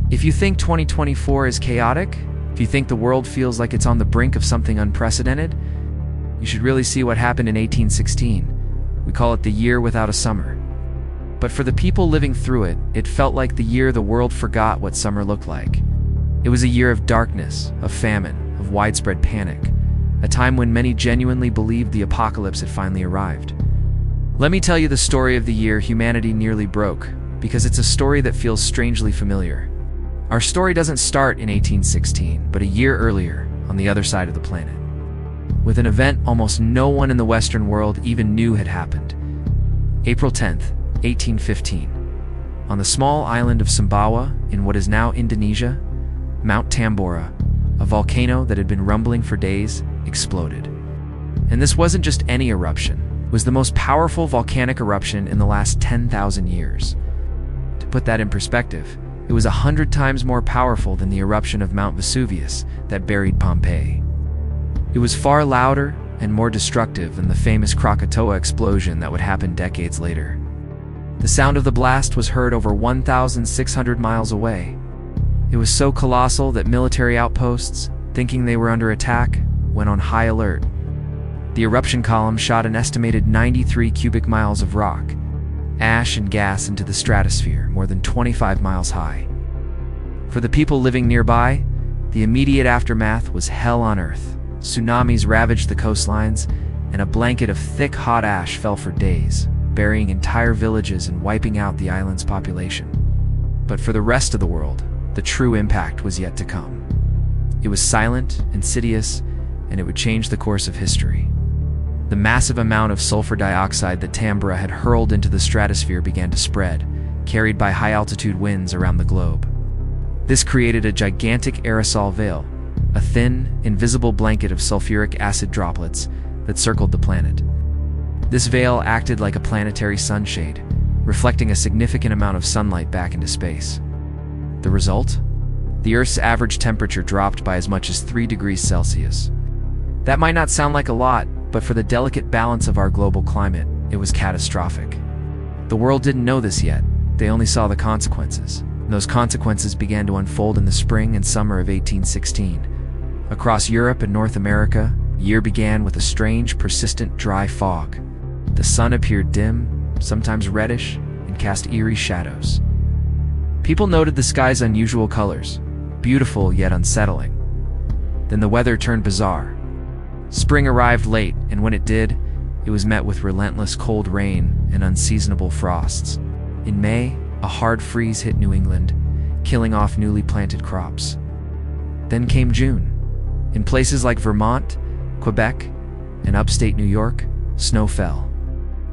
If you think 2024 is chaotic, if you think the world feels like it's on the brink of something unprecedented, you should really see what happened in 1816. We call it the year without a summer. But for the people living through it, it felt like the year the world forgot what summer looked like. It was a year of darkness, of famine, of widespread panic, a time when many genuinely believed the apocalypse had finally arrived. Let me tell you the story of the year humanity nearly broke, because it's a story that feels strangely familiar. Our story doesn't start in 1816, but a year earlier, on the other side of the planet, with an event almost no one in the Western world even knew had happened. April 10th, 1815. On the small island of Sumbawa, in what is now Indonesia, Mount Tambora, a volcano that had been rumbling for days, exploded. And this wasn't just any eruption. It was the most powerful volcanic eruption in the last 10,000 years. To put that in perspective, it was 100 times more powerful than the eruption of Mount Vesuvius that buried Pompeii. It was far louder and more destructive than the famous Krakatoa explosion that would happen decades later. The sound of the blast was heard over 1,600 miles away. It was so colossal that military outposts, thinking they were under attack, went on high alert. The eruption column shot an estimated 93 cubic miles of rock, ash and gas into the stratosphere, more than 25 miles high. For the people living nearby, the immediate aftermath was hell on earth. Tsunamis ravaged the coastlines, and a blanket of thick, hot ash fell for days, burying entire villages and wiping out the island's population. But for the rest of the world, the true impact was yet to come. It was silent, insidious, and it would change the course of history. The massive amount of sulfur dioxide that Tambora had hurled into the stratosphere began to spread, carried by high-altitude winds around the globe. This created a gigantic aerosol veil, a thin, invisible blanket of sulfuric acid droplets that circled the planet. This veil acted like a planetary sunshade, reflecting a significant amount of sunlight back into space. The result? The Earth's average temperature dropped by as much as 3 degrees Celsius. That might not sound like a lot, but for the delicate balance of our global climate, it was catastrophic. The world didn't know this yet. They only saw the consequences. And those consequences began to unfold in the spring and summer of 1816. Across Europe and North America, the year began with a strange, persistent, dry fog. The sun appeared dim, sometimes reddish, and cast eerie shadows. People noted the sky's unusual colors, beautiful yet unsettling. Then the weather turned bizarre. Spring arrived late, and when it did, it was met with relentless cold rain and unseasonable frosts. In May, a hard freeze hit New England, killing off newly planted crops. Then came June. In places like Vermont, Quebec, and upstate New York, snow fell.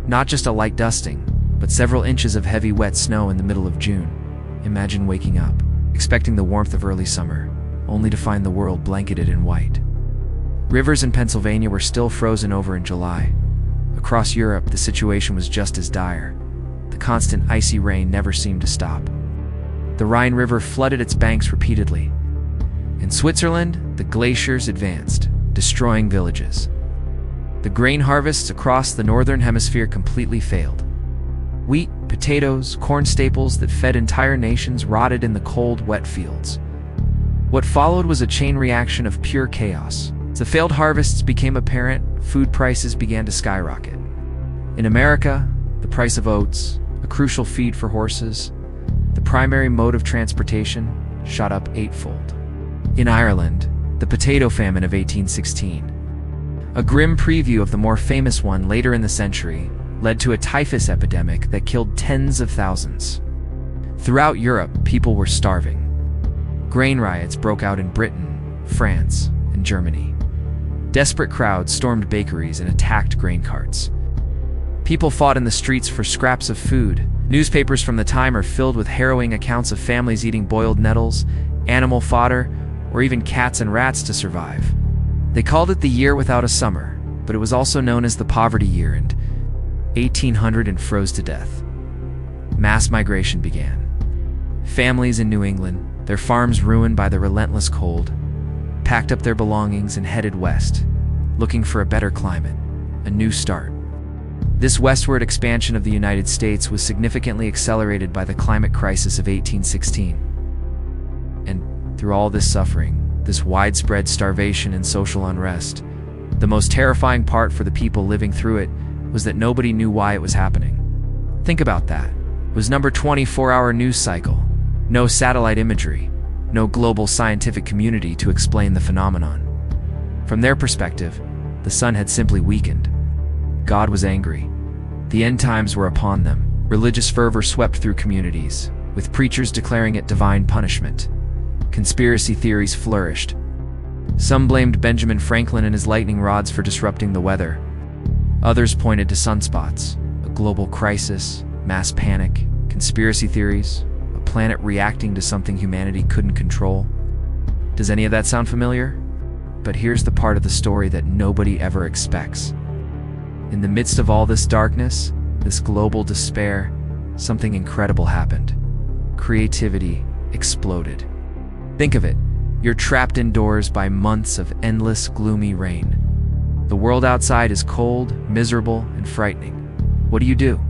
Not just a light dusting, but several inches of heavy wet snow in the middle of June. Imagine waking up, expecting the warmth of early summer, only to find the world blanketed in white. Rivers in Pennsylvania were still frozen over in July. Across Europe, the situation was just as dire. The constant icy rain never seemed to stop. The Rhine River flooded its banks repeatedly. In Switzerland, the glaciers advanced, destroying villages. The grain harvests across the northern hemisphere completely failed. Wheat, potatoes, corn staples that fed entire nations rotted in the cold, wet fields. What followed was a chain reaction of pure chaos. As the failed harvests became apparent, food prices began to skyrocket. In America, the price of oats, a crucial feed for horses, the primary mode of transportation, shot up eightfold. In Ireland, the potato famine of 1816, a grim preview of the more famous one later in the century, led to a typhus epidemic that killed tens of thousands. Throughout Europe, people were starving. Grain riots broke out in Britain, France, and Germany. Desperate crowds stormed bakeries and attacked grain carts. People fought in the streets for scraps of food. Newspapers from the time are filled with harrowing accounts of families eating boiled nettles, animal fodder, or even cats and rats to survive. They called it the year without a summer, but it was also known as the poverty year, and 1800 froze to death. Mass migration began. Families in New England, their farms ruined by the relentless cold, packed up their belongings and headed west, looking for a better climate, a new start. This westward expansion of the United States was significantly accelerated by the climate crisis of 1816. Through all this suffering, this widespread starvation and social unrest, the most terrifying part for the people living through it was that nobody knew why it was happening. Think about that. It was number 24-hour news cycle, no satellite imagery, no global scientific community to explain the phenomenon. From their perspective, the sun had simply weakened. God was angry. The end times were upon them. Religious fervor swept through communities, with preachers declaring it divine punishment. Conspiracy theories flourished. Some blamed Benjamin Franklin and his lightning rods for disrupting the weather. Others pointed to sunspots, a global crisis, mass panic, conspiracy theories, a planet reacting to something humanity couldn't control. Does any of that sound familiar? But here's the part of the story that nobody ever expects. In the midst of all this darkness, this global despair, something incredible happened. Creativity exploded. Think of it. You're trapped indoors by months of endless, gloomy rain. The world outside is cold, miserable, and frightening. What do?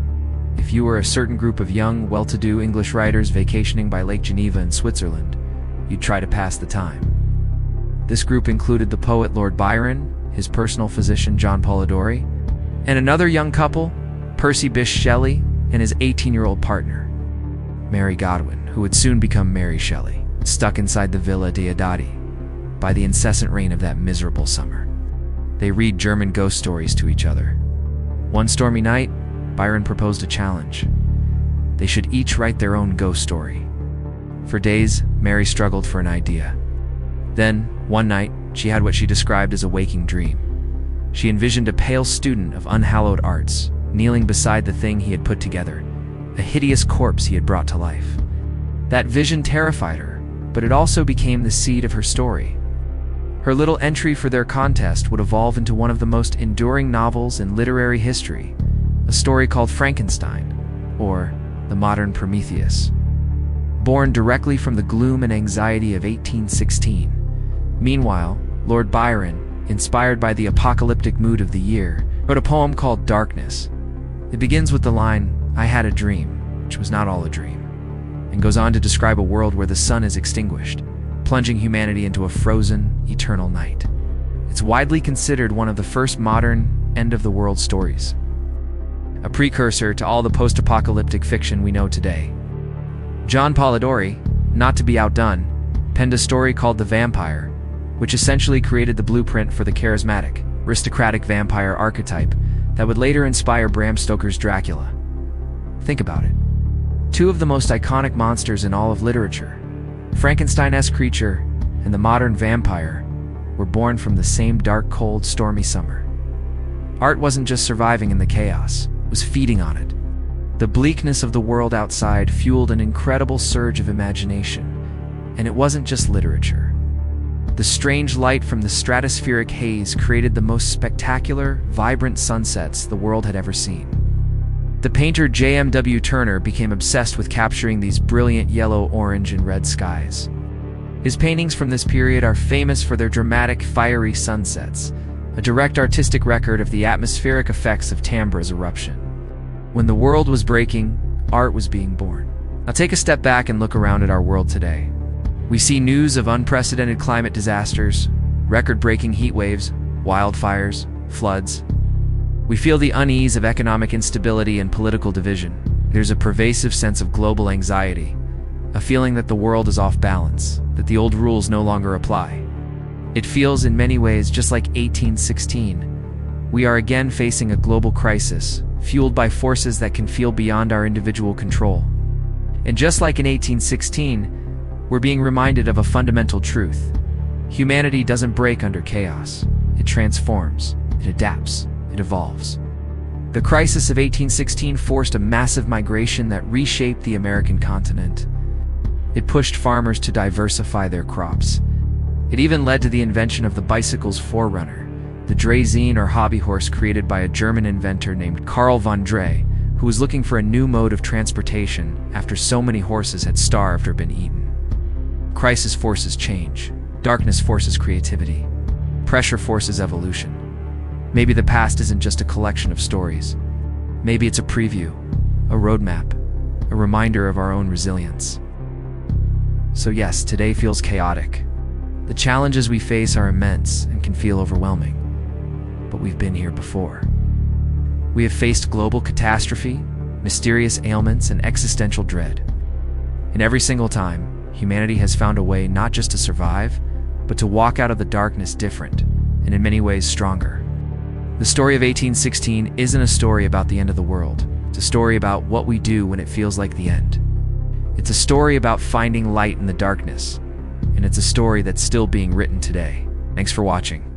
If you were a certain group of young, well-to-do English writers vacationing by Lake Geneva in Switzerland, you'd try to pass the time. This group included the poet Lord Byron, his personal physician John Polidori, and another young couple, Percy Bysshe Shelley and his 18-year-old partner, Mary Godwin, who would soon become Mary Shelley, stuck inside the Villa Diodati by the incessant rain of that miserable summer. They read German ghost stories to each other. One stormy night, Byron proposed a challenge. They should each write their own ghost story. For days, Mary struggled for an idea. Then, one night, she had what she described as a waking dream. She envisioned a pale student of unhallowed arts, kneeling beside the thing he had put together, a hideous corpse he had brought to life. That vision terrified her, but it also became the seed of her story. Her little entry for their contest would evolve into one of the most enduring novels in literary history, a story called Frankenstein, or the modern Prometheus. Born directly from the gloom and anxiety of 1816. Meanwhile, Lord Byron, inspired by the apocalyptic mood of the year, wrote a poem called Darkness. It begins with the line, "I had a dream, which was not all a dream," and goes on to describe a world where the sun is extinguished, plunging humanity into a frozen, eternal night. It's widely considered one of the first modern, end-of-the-world stories, a precursor to all the post-apocalyptic fiction we know today. John Polidori, not to be outdone, penned a story called The Vampire, which essentially created the blueprint for the charismatic, aristocratic vampire archetype that would later inspire Bram Stoker's Dracula. Think about it. Two of the most iconic monsters in all of literature, Frankenstein-esque creature and the modern vampire, were born from the same dark, cold, stormy summer. Art wasn't just surviving in the chaos, it was feeding on it. The bleakness of the world outside fueled an incredible surge of imagination, and it wasn't just literature. The strange light from the stratospheric haze created the most spectacular, vibrant sunsets the world had ever seen. The painter J.M.W. Turner became obsessed with capturing these brilliant yellow, orange, and red skies. His paintings from this period are famous for their dramatic, fiery sunsets, a direct artistic record of the atmospheric effects of Tambra's eruption. When the world was breaking, art was being born. Now take a step back and look around at our world today. We see news of unprecedented climate disasters, record-breaking heat waves, wildfires, floods. We feel the unease of economic instability and political division. There's a pervasive sense of global anxiety, a feeling that the world is off balance, that the old rules no longer apply. It feels in many ways just like 1816. We are again facing a global crisis, fueled by forces that can feel beyond our individual control. And just like in 1816, we're being reminded of a fundamental truth. Humanity doesn't break under chaos. It transforms, it adapts, it evolves. The crisis of 1816 forced a massive migration that reshaped the American continent. It pushed farmers to diversify their crops. It even led to the invention of the bicycle's forerunner, the Draisine or hobby horse created by a German inventor named Karl von Drey, who was looking for a new mode of transportation after so many horses had starved or been eaten. Crisis forces change. Darkness forces creativity. Pressure forces evolution. Maybe the past isn't just a collection of stories. Maybe it's a preview, a roadmap, a reminder of our own resilience. So yes, today feels chaotic. The challenges we face are immense and can feel overwhelming. But we've been here before. We have faced global catastrophe, mysterious ailments, and existential dread. And every single time, humanity has found a way not just to survive, but to walk out of the darkness different, and in many ways stronger. The story of 1816 isn't a story about the end of the world. It's a story about what we do when it feels like the end. It's a story about finding light in the darkness, and it's a story that's still being written today. Thanks for watching.